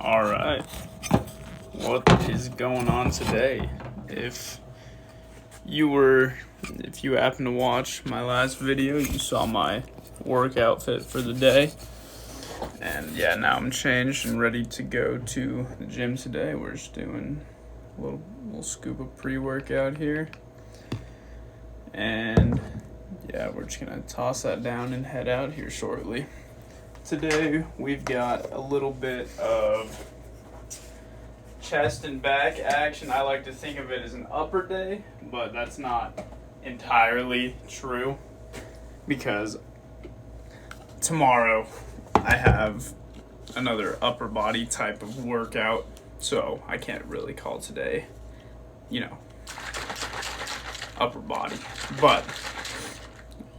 Alright, what is going on today? If you happened to watch my last video, you saw my work outfit for the day. And yeah, now I'm changed and ready to go to the gym today. We're just doing a little scoop of pre-workout here. And yeah, we're just gonna toss that down and head out here shortly. Today we've got a little bit of chest and back action. I like to think of it as an upper day, but that's not entirely true because tomorrow I have another upper body type of workout, so I can't really call today, upper body. But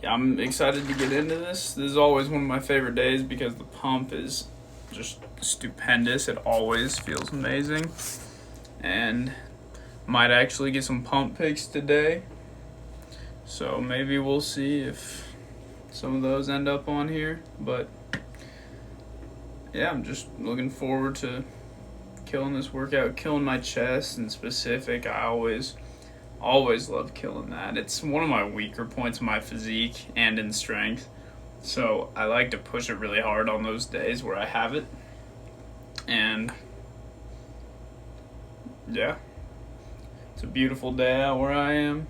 yeah, I'm excited to get into this. This is always one of my favorite days because the pump is just stupendous. It always feels amazing. And might actually get some pump pics today. So maybe we'll see if some of those end up on here. But yeah, I'm just looking forward to killing this workout, killing my chest in specific. I always love killing that. It's one of my weaker points in my physique and in strength. So I like to push it really hard on those days where I have it. And yeah, it's a beautiful day out where I am.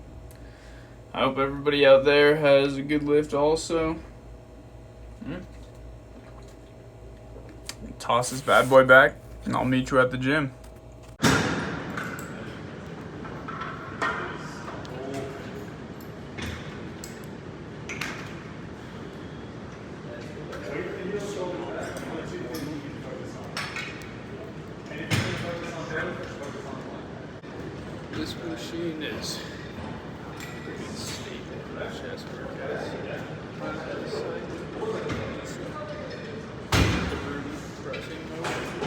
I hope everybody out there has a good lift also. Toss this bad boy back and I'll meet you at the gym. This machine is pretty stable for chest workouts. The room pressing motion.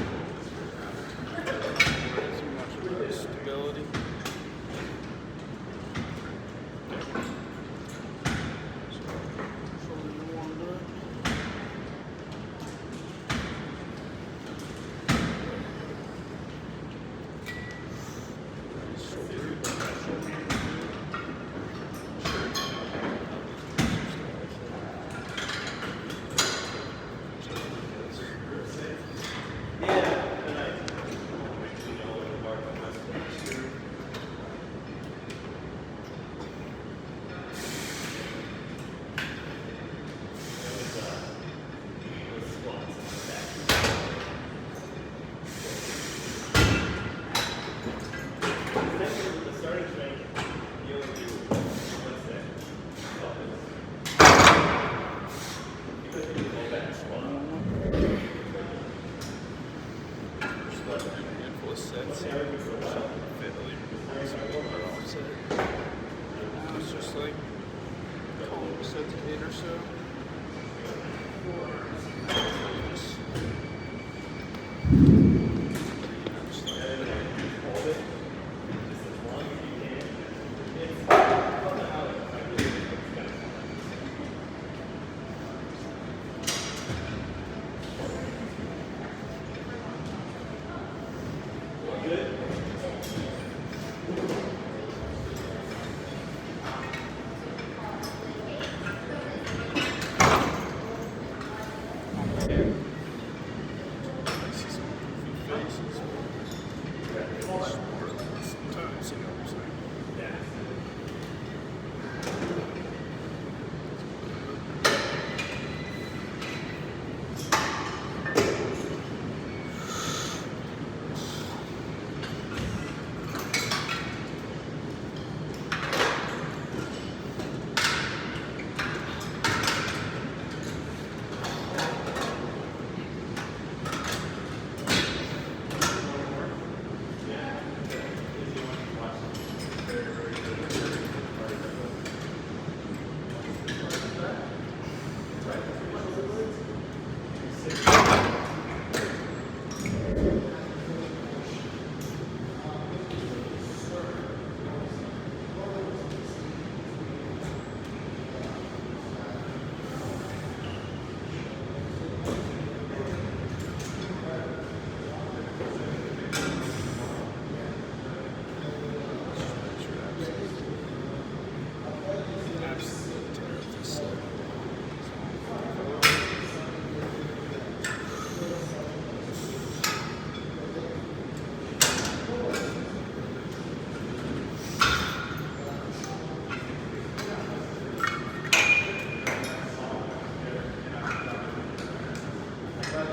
We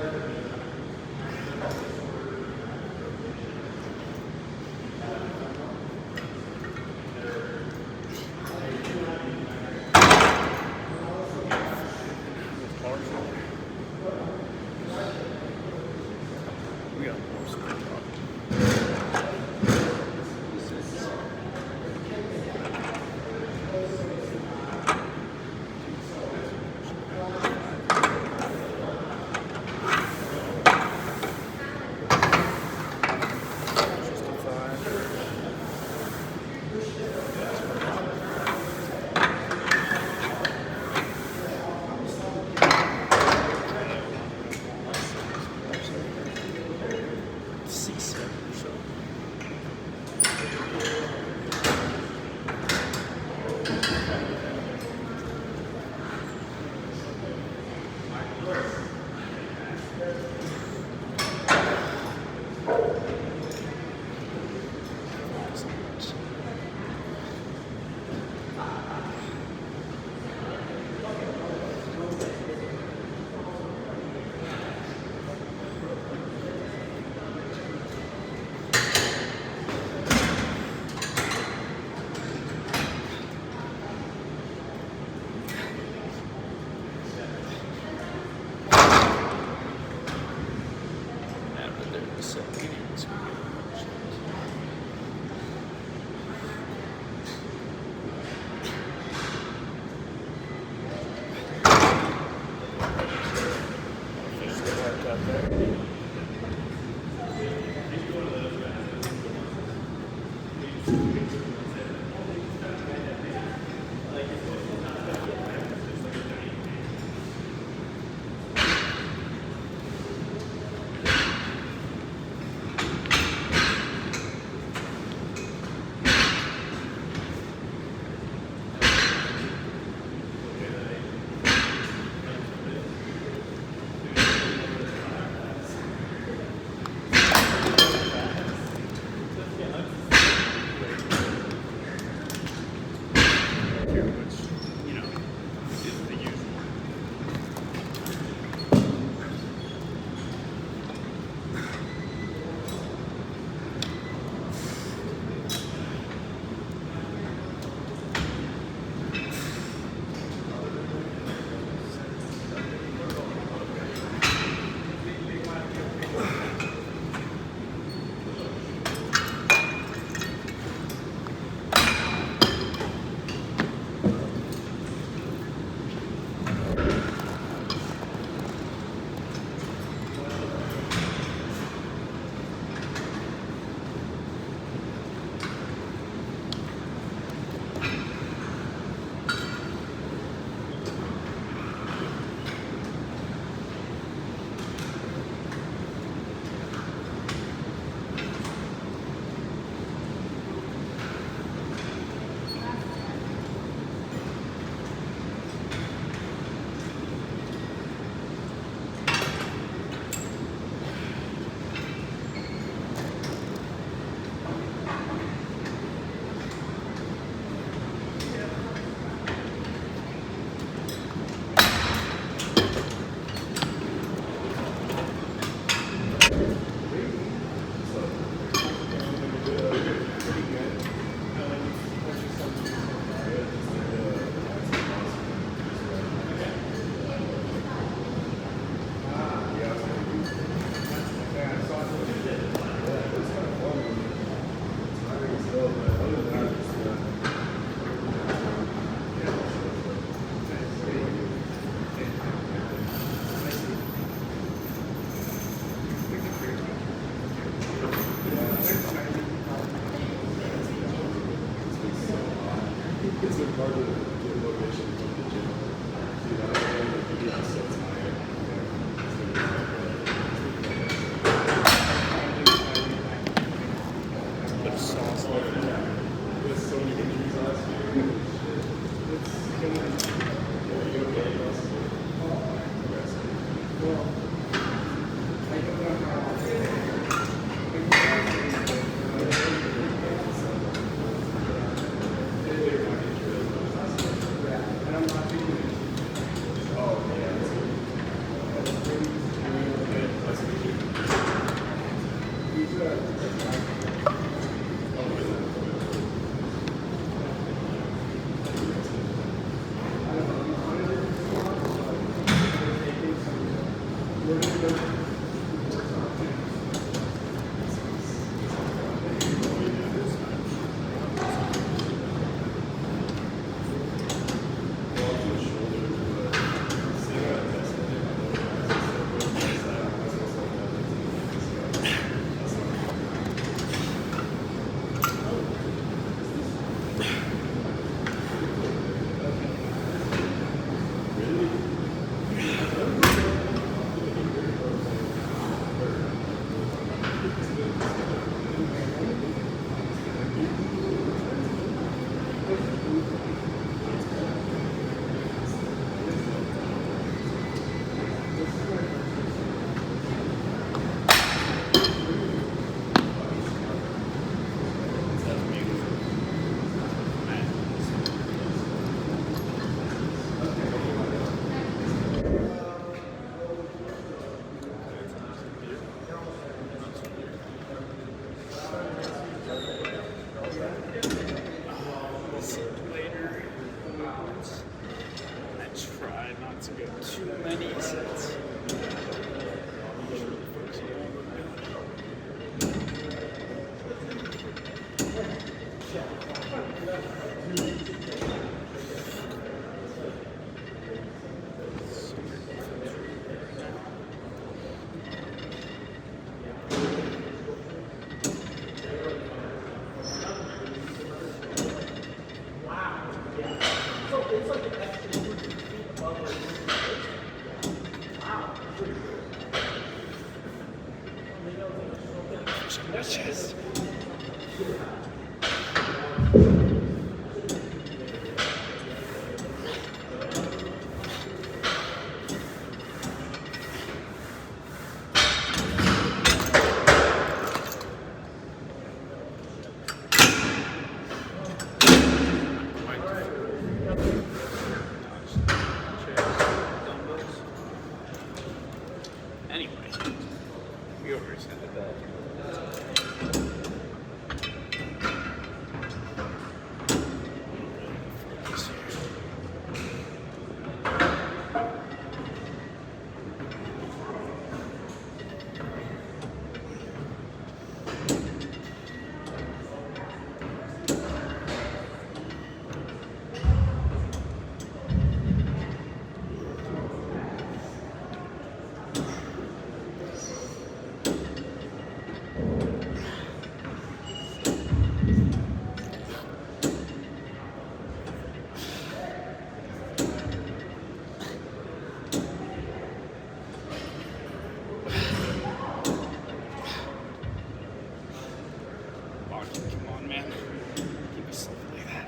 got more screw top. C7 or so. It's a part of the motivation from the gym. You know, if you get so tired, Bit of sauce left in there. with so many injuries last year, it's killing me. You okay? Later, I try not to go too many sets. My chest. Anyway, we overextended that. Come on, man. Keep it slow like that.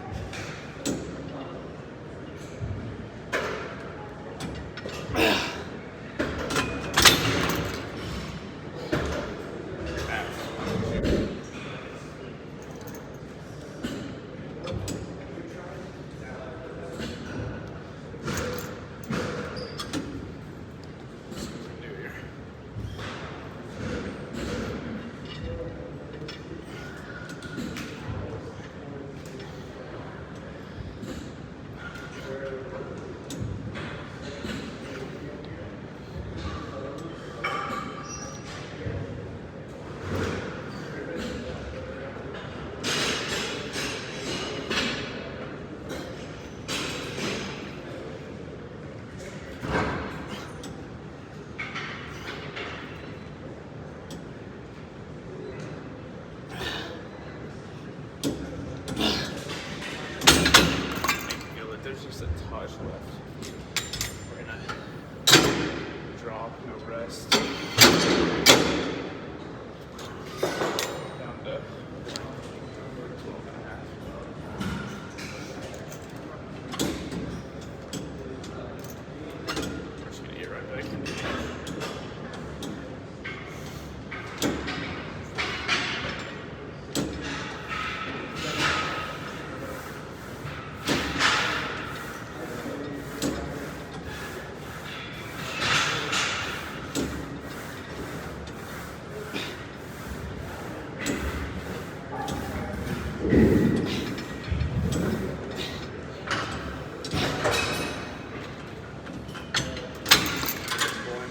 There's just a touch left. We're gonna drop, no rest. Down to 12 and a half. We're just gonna get right back into it.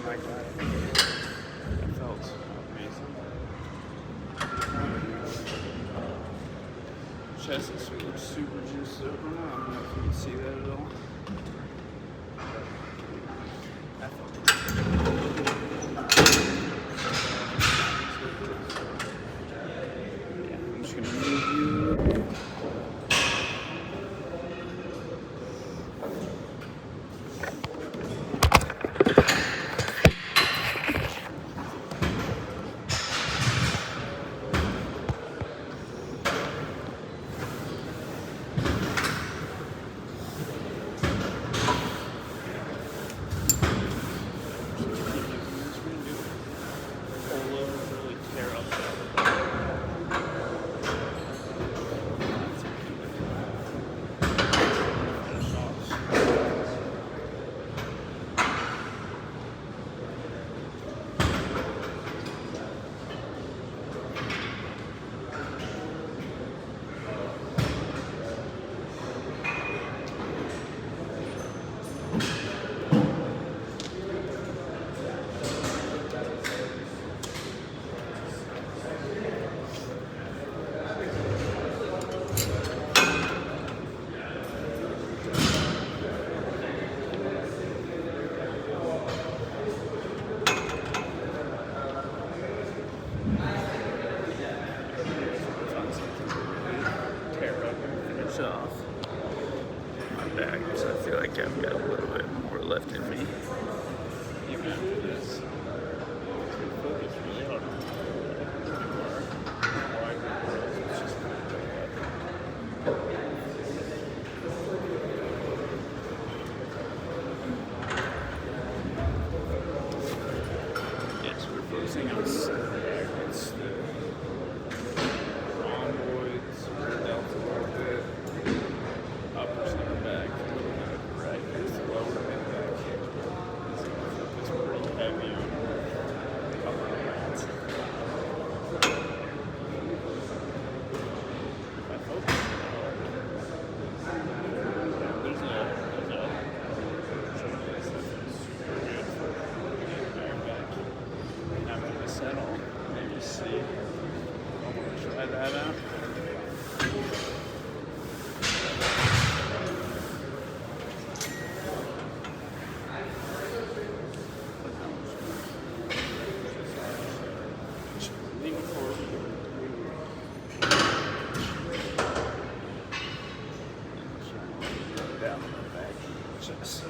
I got it. That felt amazing. Chest this week looks super juiced up right now. I don't know if you can see that at all. That felt good. Yeah, I'm just gonna move you. Off my back, so I feel like I've got a little bit more left in me. Even after this, focus really hard on it's just kind of yes, we're focusing on it's the rhomboids, delts a little bit. Upper center back, a little bit of the right, it's lower mid back. It's pretty heavy on upper lats. I hope there's a super good for going back and having to settle. Maybe see. I want to try that out. Down on the back, chest.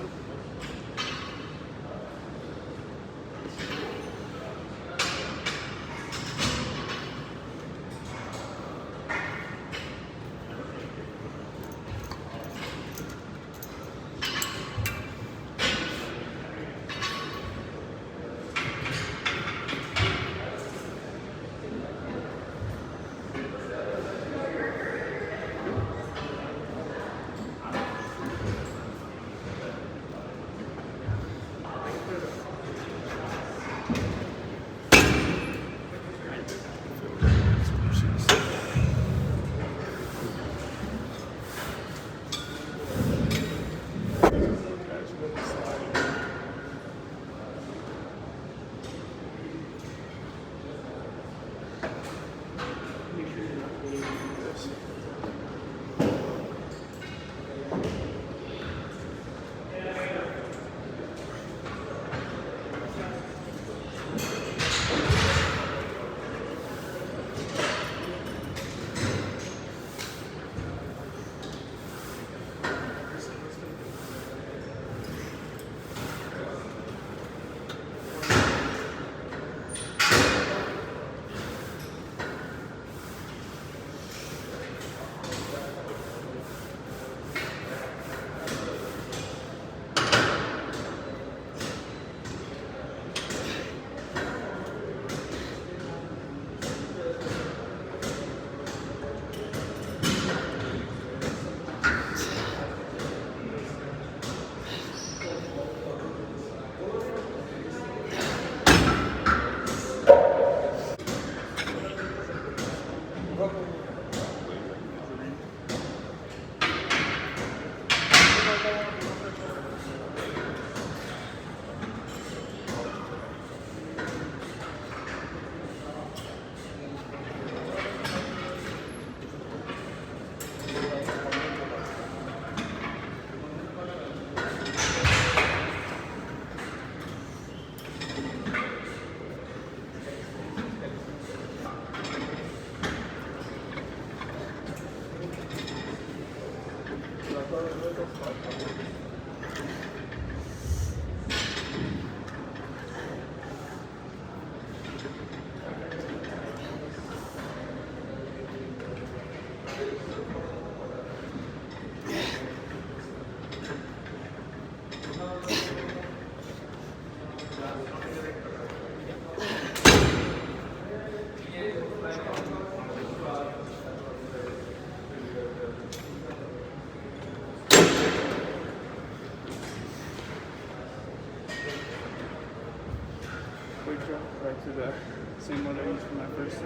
drop it back to the same one I used for my first.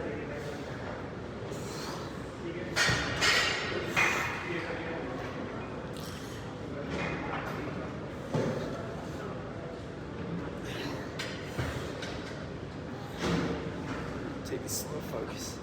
Take a slow focus.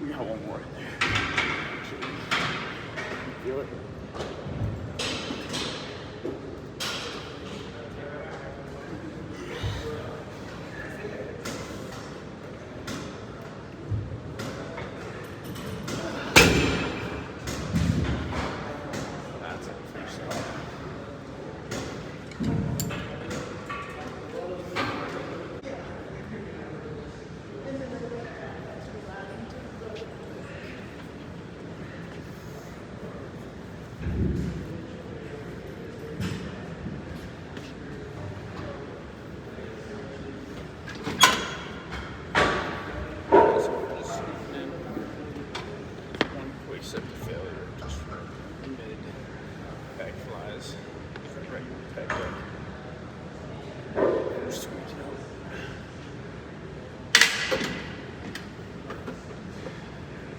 We got one more in there. Feel it? That's it. Finish it off. One quick sip of failure, just mid pec flies, regular pec-deck. Squeeze it out.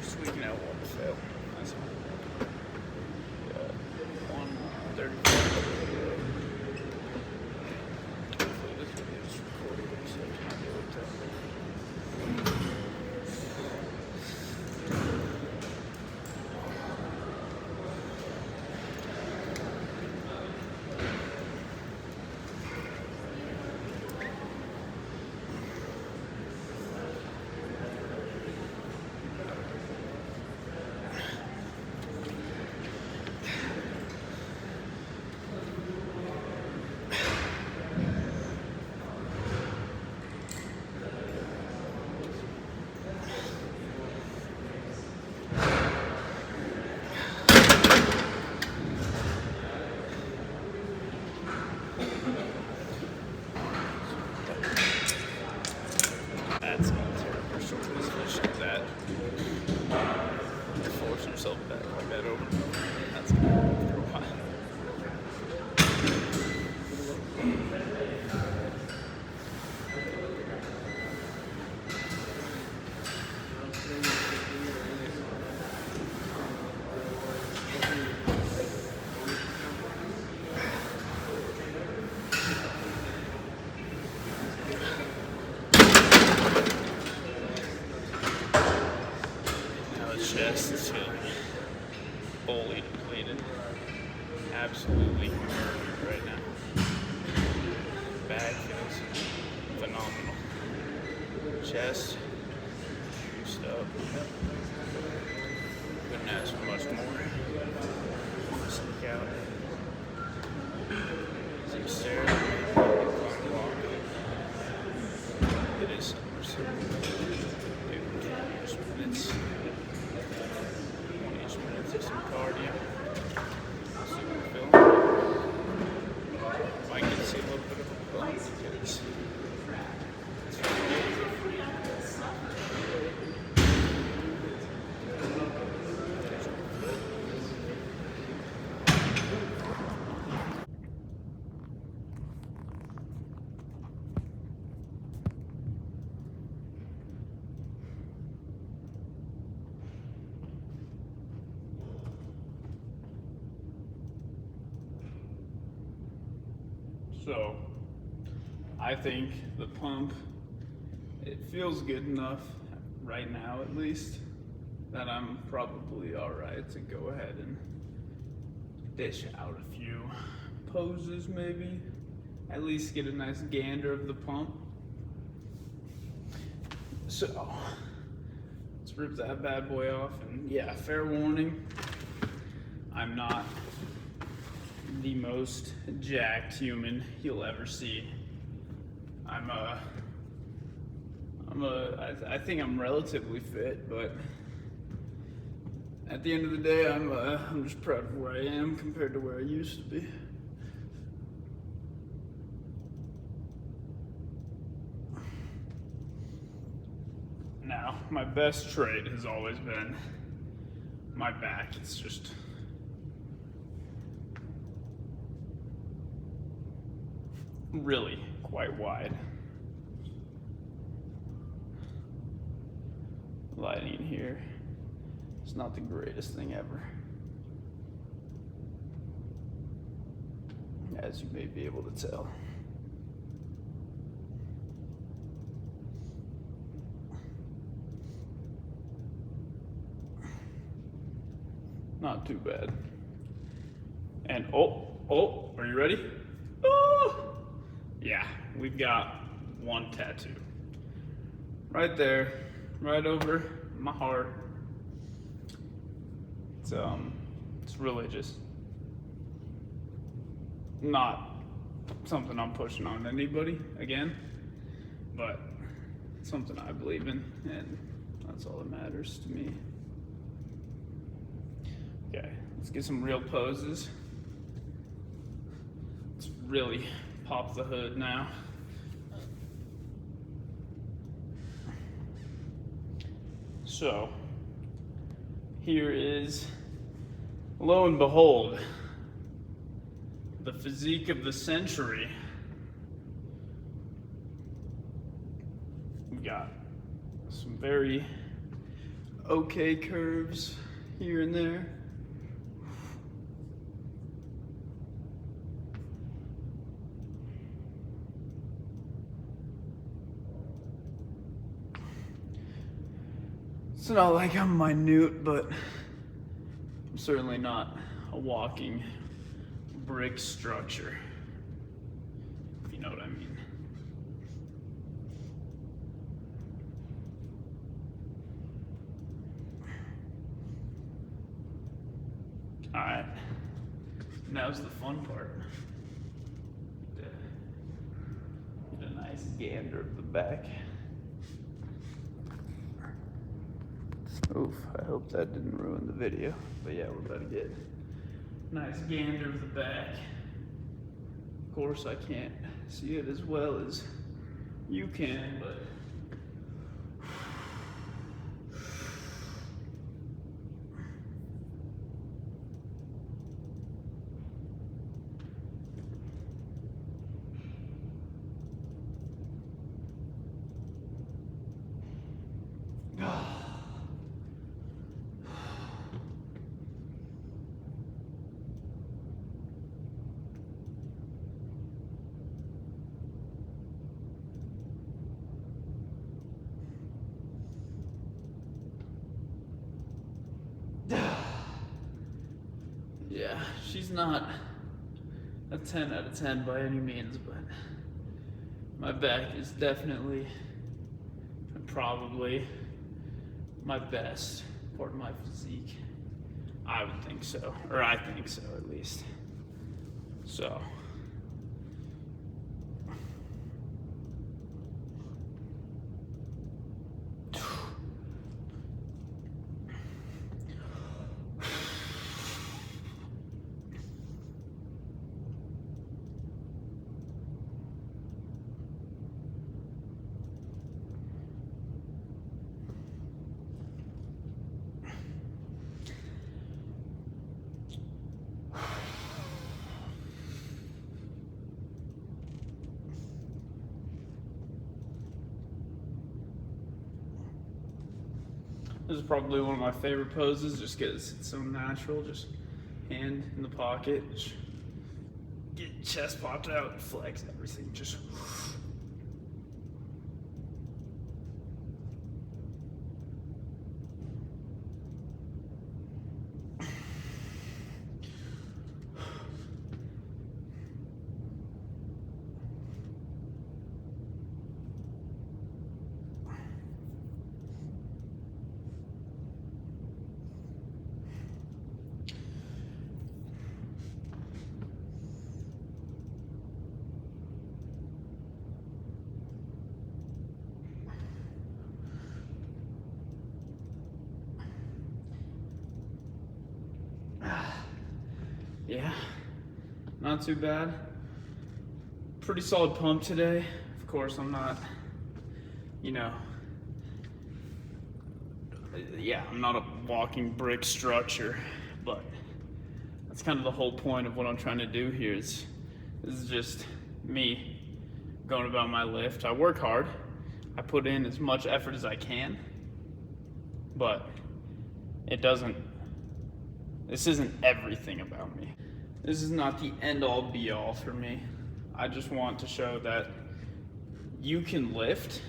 Squeezing out one to fail. That's all. Yeah, 135. Hopefully this video is recorded so I can do it. That's terrible. Short position is that. You're forcing yourself back like that over. That's good. For a while. Now the chest is feeling fully depleted. Absolutely murdered right now. Back feels phenomenal. Chest, juiced up. Couldn't ask for much more. Sneak out. Some stairs. It is summer, so do 20-ish minutes. 20-ish minutes of some cardio. See what we're feeling. Might get to see a little bit of a bump because it's So, I think the pump, it feels good enough right now at least, that I'm probably alright to go ahead and dish out a few poses maybe, at least get a nice gander of the pump. So, let's rip that bad boy off, and yeah, fair warning, I'm not the most jacked human you'll ever see. I think I'm relatively fit, but at the end of the day, I'm just proud of where I am compared to where I used to be. Now, my best trait has always been my back. It's just really quite wide. Lighting in here is not the greatest thing ever, as you may be able to tell. Not too bad. And oh, are you ready? Oh! Yeah, we've got one tattoo. Right there, right over my heart. It's really just not something I'm pushing on anybody again, but it's something I believe in, and that's all that matters to me. Okay, let's get some real poses. Let's really pop the hood now. So, here is, lo and behold, the physique of the century. We got some very okay curves here and there. It's not like I'm minute, but I'm certainly not a walking brick structure, if you know what I mean. All right, now's the fun part. Get a nice gander of the back. Oof, I hope that didn't ruin the video. But yeah, we're about to get a nice gander of the back. Of course, I can't see it as well as you can, but yeah, she's not a 10 out of 10 by any means, but my back is definitely and probably my best part of my physique. I would think so, or I think so at least. So. This is probably one of my favorite poses just because it's so natural. Just hand in the pocket, just get chest popped out, flex everything. Just. Yeah, not too bad. Pretty solid pump today. Of course, I'm not, yeah, I'm not a walking brick structure, but that's kind of the whole point of what I'm trying to do here. This is just me going about my lift. I work hard. I put in as much effort as I can, but this isn't everything about me. This is not the end all be all for me. I just want to show that you can lift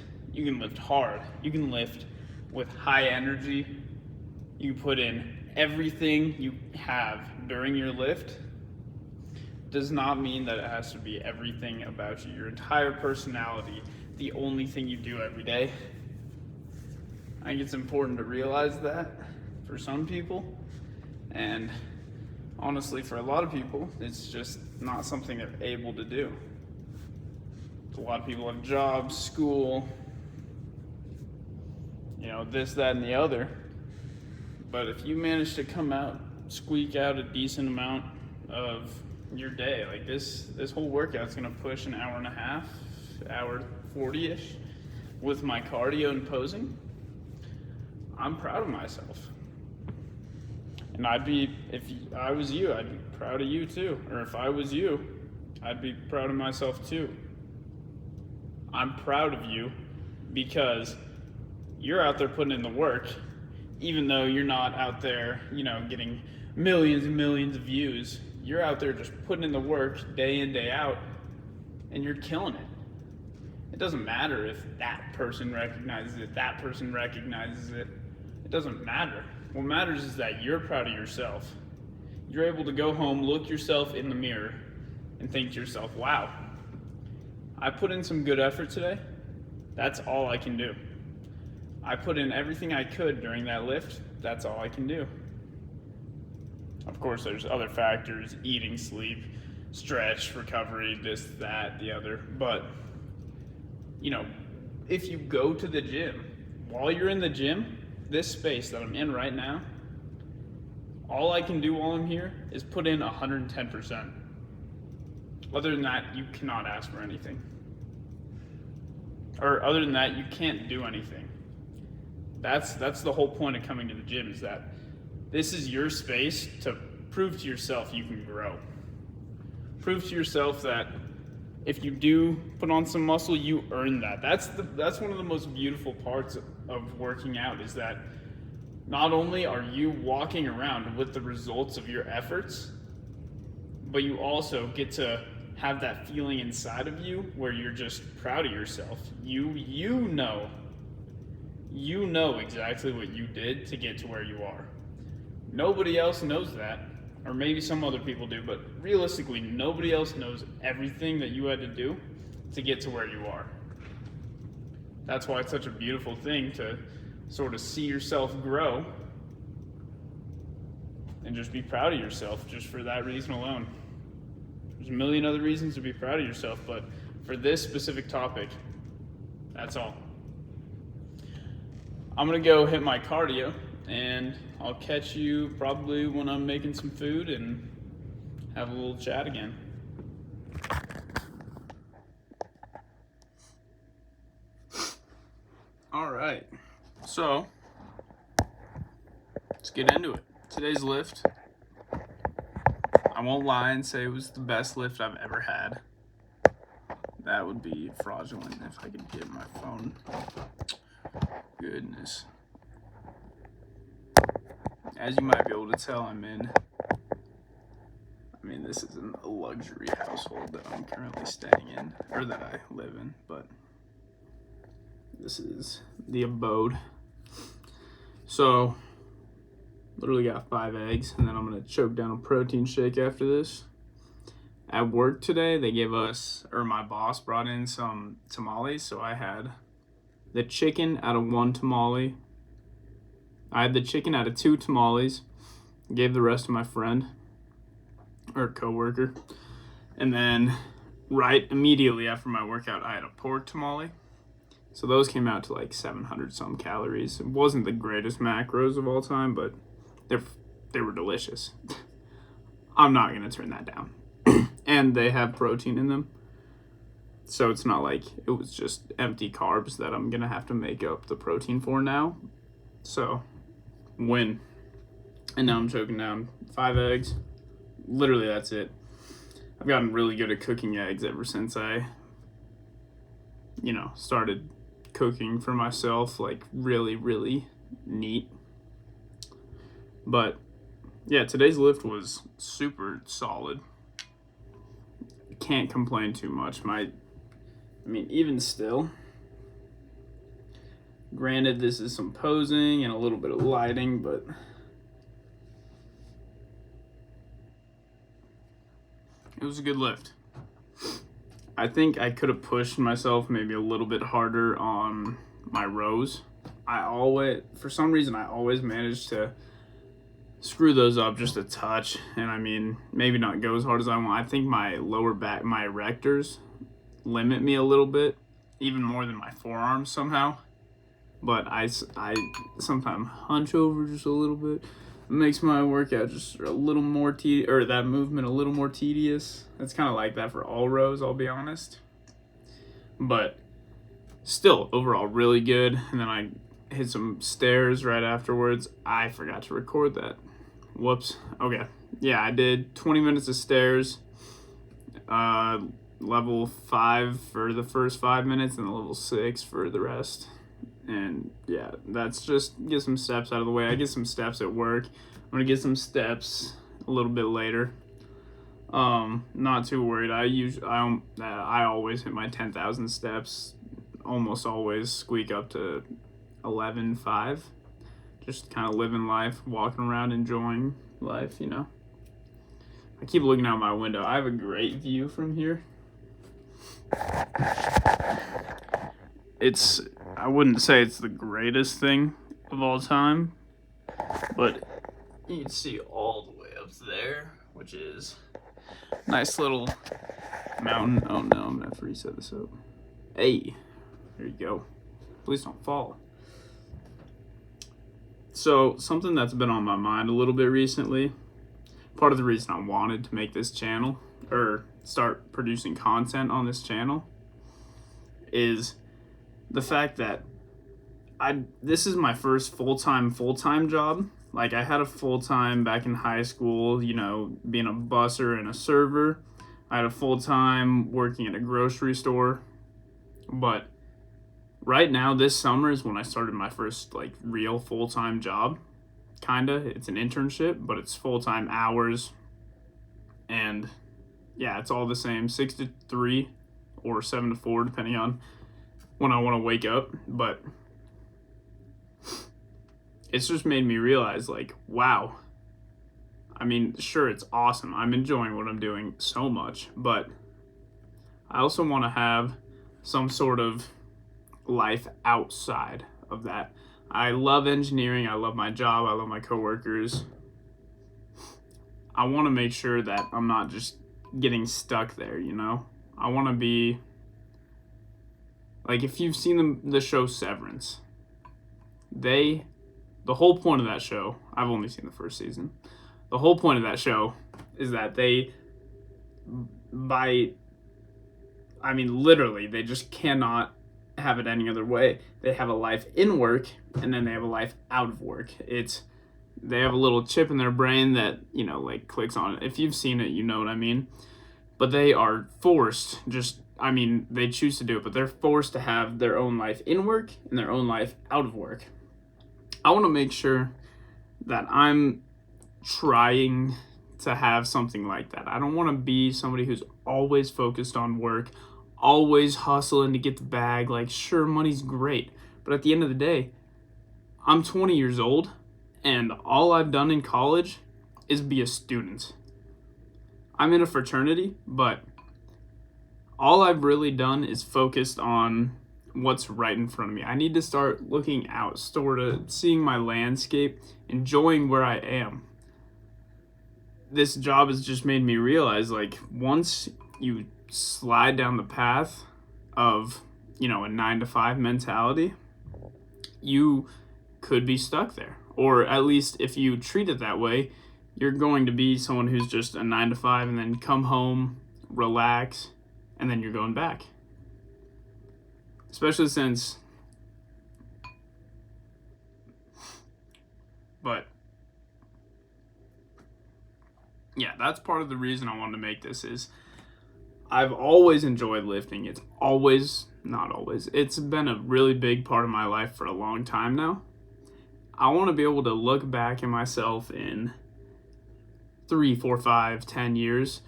hard, you can lift with high energy, you put in everything you have during your lift. Does not mean that it has to be everything about you, your entire personality, the only thing you do every day. I think it's important to realize that for some people, and honestly for a lot of people, it's just not something they're able to do. A lot of people have jobs, school, this, that, and the other. But if you manage to squeak out a decent amount of your day, like this whole workout's gonna push an hour and a half, hour 40-ish with my cardio and posing, I'm proud of myself. And if I was you, I'd be proud of you too. Or if I was you, I'd be proud of myself too. I'm proud of you because you're out there putting in the work, even though you're not out there, getting millions and millions of views. You're out there just putting in the work day in, day out, and you're killing it. It doesn't matter if that person recognizes it, that person recognizes it. It doesn't matter. What matters is that you're proud of yourself. You're able to go home, look yourself in the mirror, and think to yourself, wow, I put in some good effort today. That's all I can do. I put in everything I could during that lift. That's all I can do. Of course, there's other factors: eating, sleep, stretch, recovery, this, that, the other. But, if you go to the gym, while you're in the gym, this space that I'm in right now, all I can do while I'm here is put in 110%. Other than that, you cannot ask for anything. Or other than that, you can't do anything. That's the whole point of coming to the gym, is that this is your space to prove to yourself you can grow. Prove to yourself that if you do put on some muscle, you earn that. That's one of the most beautiful parts of working out, is that not only are you walking around with the results of your efforts, but you also get to have that feeling inside of you where you're just proud of yourself. You know exactly what you did to get to where you are. Nobody else knows that, or maybe some other people do, but realistically, nobody else knows everything that you had to do to get to where you are. That's why it's such a beautiful thing to sort of see yourself grow and just be proud of yourself just for that reason alone. There's a million other reasons to be proud of yourself, but for this specific topic, that's all. I'm gonna go hit my cardio, and I'll catch you probably when I'm making some food and have a little chat again. All right, so let's get into it. Today's lift, I won't lie and say it was the best lift I've ever had. That would be fraudulent if I could get my phone. Goodness. As you might be able to tell, this isn't a luxury household that I'm currently staying in, or that I live in, but this is the abode. So, literally got 5 eggs, and then I'm gonna choke down a protein shake after this. At work today, my boss brought in some tamales, so I had the chicken out of 1 tamale. I had the chicken out of 2 tamales, gave the rest to my friend, or coworker, and then right immediately after my workout, I had a pork tamale. So those came out to like 700 some calories. It wasn't the greatest macros of all time, but they were delicious. I'm not gonna turn that down. And they have protein in them, so it's not like it was just empty carbs that I'm gonna have to make up the protein for now. So win. And now I'm choking down 5 eggs. Literally, that's it. I've gotten really good at cooking eggs ever since I, started cooking for myself, like really, really neat. But yeah, today's lift was super solid. Can't complain too much. Even still, granted, this is some posing and a little bit of lighting, but it was a good lift. I think I could have pushed myself maybe a little bit harder on my rows. For some reason, I always manage to screw those up just a touch. And maybe not go as hard as I want. I think my lower back, my erectors limit me a little bit, even more than my forearms somehow. But I sometimes hunch over just a little bit. It makes my workout just a little more or that movement a little more tedious. It's kind of like that for all rows, I'll be honest. But still, overall, really good. And then I hit some stairs right afterwards. I forgot to record that. Whoops. Okay. Yeah, I did 20 minutes of stairs. Level 5 for the first 5 minutes and level 6 for the rest. And yeah, that's just get some steps out of the way. I get some steps at work. I'm gonna get some steps a little bit later. Not too worried. I always hit my 10,000 steps. Almost always squeak up to 11.5. Just kind of living life, walking around, enjoying life. I keep looking out my window. I have a great view from here. I wouldn't say it's the greatest thing of all time, but you can see all the way up there, which is a nice little mountain. Oh no, I'm gonna have to reset this up. Hey, there you go. Please don't fall. So, something that's been on my mind a little bit recently, part of the reason I wanted to make this channel, or start producing content on this channel, is the fact that this is my first full-time job. Like, I had a full-time back in high school, being a busser and a server. I had a full-time working at a grocery store. But right now, this summer is when I started my first, real full-time job. Kinda. It's an internship, but it's full-time hours. And, yeah, it's all the same, 6 to 3 or 7 to 4, depending on when I want to wake up. But it's just made me realize, wow. Sure, it's awesome. I'm enjoying what I'm doing so much, but I also want to have some sort of life outside of that. I love engineering. I love my job. I love my coworkers. I want to make sure that I'm not just getting stuck there, I want to be, if you've seen the show Severance, the whole point of that show, I've only seen the first season, the whole point of that show is that literally, they just cannot have it any other way. They have a life in work, and then they have a life out of work. They have a little chip in their brain that, clicks on it. If you've seen it, you know what I mean. But they are forced, they choose to do it, but they're forced to have their own life in work and their own life out of work. I want to make sure that I'm trying to have something like that. I don't want to be somebody who's always focused on work, always hustling to get the bag. Sure, money's great, but at the end of the day, I'm 20 years old, and all I've done in college is be a student. I'm in a fraternity, but all I've really done is focused on what's right in front of me. I need to start looking out, sort of seeing my landscape, enjoying where I am. This job has just made me realize, once you slide down the path of, a 9-to-5 mentality, you could be stuck there. Or at least if you treat it that way, you're going to be someone who's just a 9-to-5 and then come home, relax, and then you're going back. Especially since But yeah, that's part of the reason I wanted to make this is I've always enjoyed lifting. It's always, not always, it's been a really big part of my life for a long time now. I want to be able to look back at myself in 3, 4, 5, 10 years,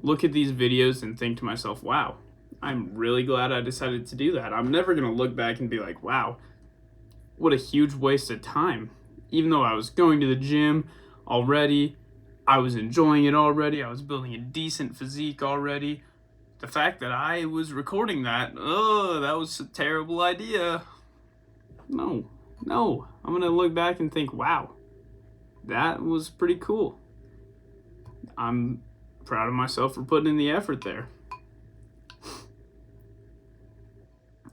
look at these videos and think to myself, wow, I'm really glad I decided to do that. I'm never going to look back and be like, wow, what a huge waste of time. Even though I was going to the gym already, I was enjoying it already, I was building a decent physique already. The fact that I was recording that, that was a terrible idea. No, I'm going to look back and think, wow, that was pretty cool. I'm proud of myself for putting in the effort there.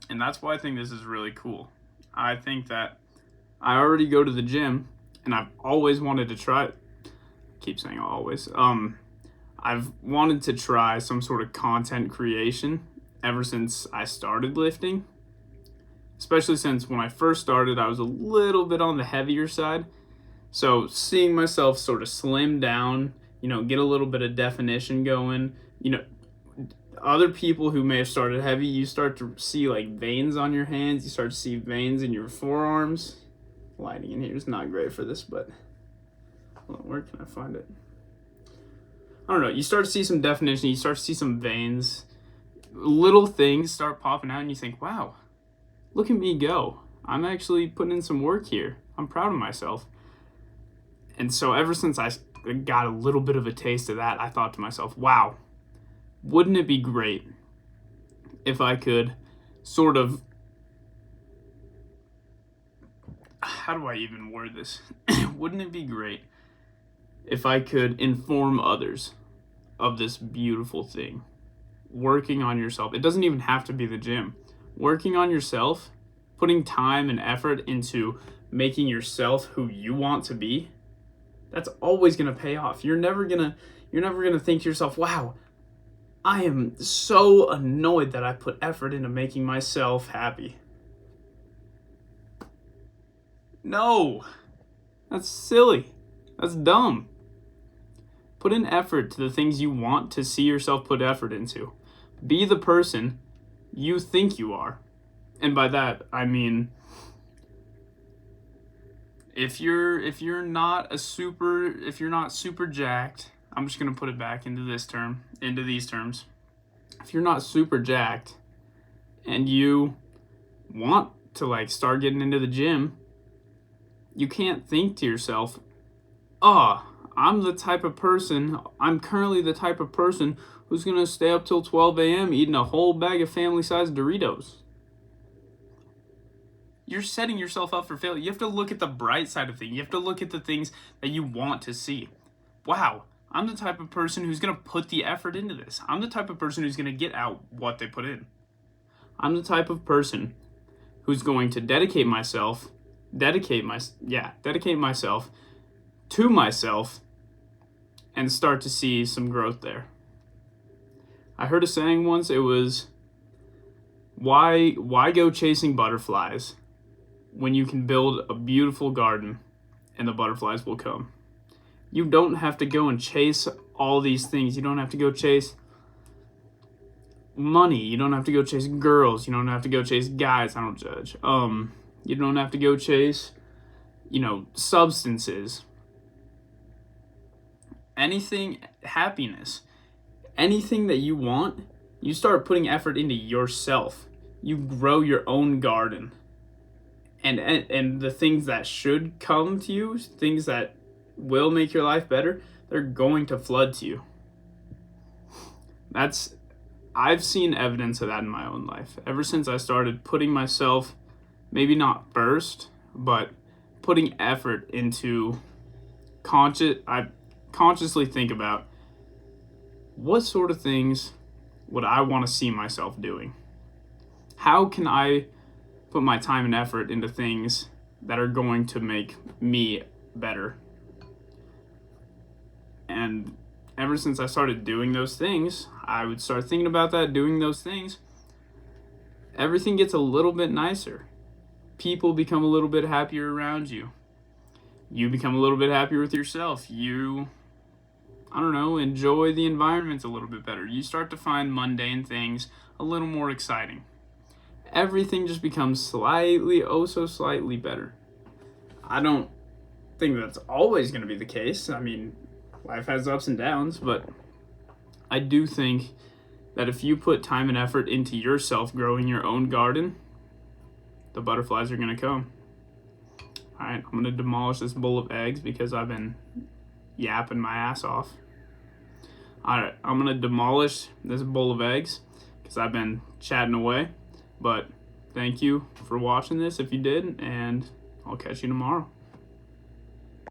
And that's why I think this is really cool. I think that I already go to the gym, and I've always wanted to try it. I keep saying always. I've wanted to try some sort of content creation ever since I started lifting. Especially since when I first started, I was a little bit on the heavier side. So seeing myself sort of slim down, get a little bit of definition going, other people who may have started heavy, you start to see like veins on your hands, you start to see veins in your forearms. Lighting in here is not great for this, but where can I find it? I don't know, you start to see some definition, you start to see some veins, little things start popping out and you think, wow, look at me go. I'm actually putting in some work here. I'm proud of myself. And so ever since I got a little bit of a taste of that, I thought to myself, wow, wouldn't it be great if I could sort of, how do I even word this? Wouldn't it be great if I could inform others of this beautiful thing? Working on yourself. It doesn't even have to be the gym. Working on yourself, putting time and effort into making yourself who you want to be, that's always going to pay off. You're never going to think to yourself, wow, I am so annoyed that I put effort into making myself happy. No, that's silly. That's dumb. Put in effort to the things you want to see yourself put effort into. Be the person you think you are. And by that, I mean, if you're not super jacked, I'm just going to put it back into these terms. If you're not super jacked and you want to start getting into the gym, you can't think to yourself, I'm currently the type of person who's going to stay up till 12 a.m. eating a whole bag of family-sized Doritos. You're setting yourself up for failure. You have to look at the bright side of things. You have to look at the things that you want to see. Wow, I'm the type of person who's going to put the effort into this. I'm the type of person who's going to get out what they put in. I'm the type of person who's going to dedicate myself to myself and start to see some growth there. I heard a saying once, it was, why go chasing butterflies when you can build a beautiful garden and the butterflies will come? You don't have to go and chase all these things. You don't have to go chase money. You don't have to go chase girls. You don't have to go chase guys. I don't judge. You don't have to go chase, substances. Anything, happiness. Anything that you want, you start putting effort into yourself. You grow your own garden. And the things that should come to you, things that will make your life better, they're going to flood to you. I've seen evidence of that in my own life. Ever since I started putting myself, maybe not first, but putting effort into I consciously think about what sort of things would I want to see myself doing? How can I put my time and effort into things that are going to make me better? And ever since I started doing those things, I would start thinking about that, doing those things. Everything gets a little bit nicer. People become a little bit happier around you. you become a little bit happier with yourself. You, I don't know, enjoy the environment a little bit better. You start to find mundane things a little more exciting. Everything just becomes slightly, oh so slightly better. I don't think that's always going to be the case. I mean, life has ups and downs, but I do think that if you put time and effort into yourself growing your own garden, the butterflies are going to come. All right, I'm going to demolish this bowl of eggs because I've been yapping my ass off. All right, I'm going to demolish this bowl of eggs because I've been chatting away. But thank you for watching this if you did, and I'll catch you tomorrow.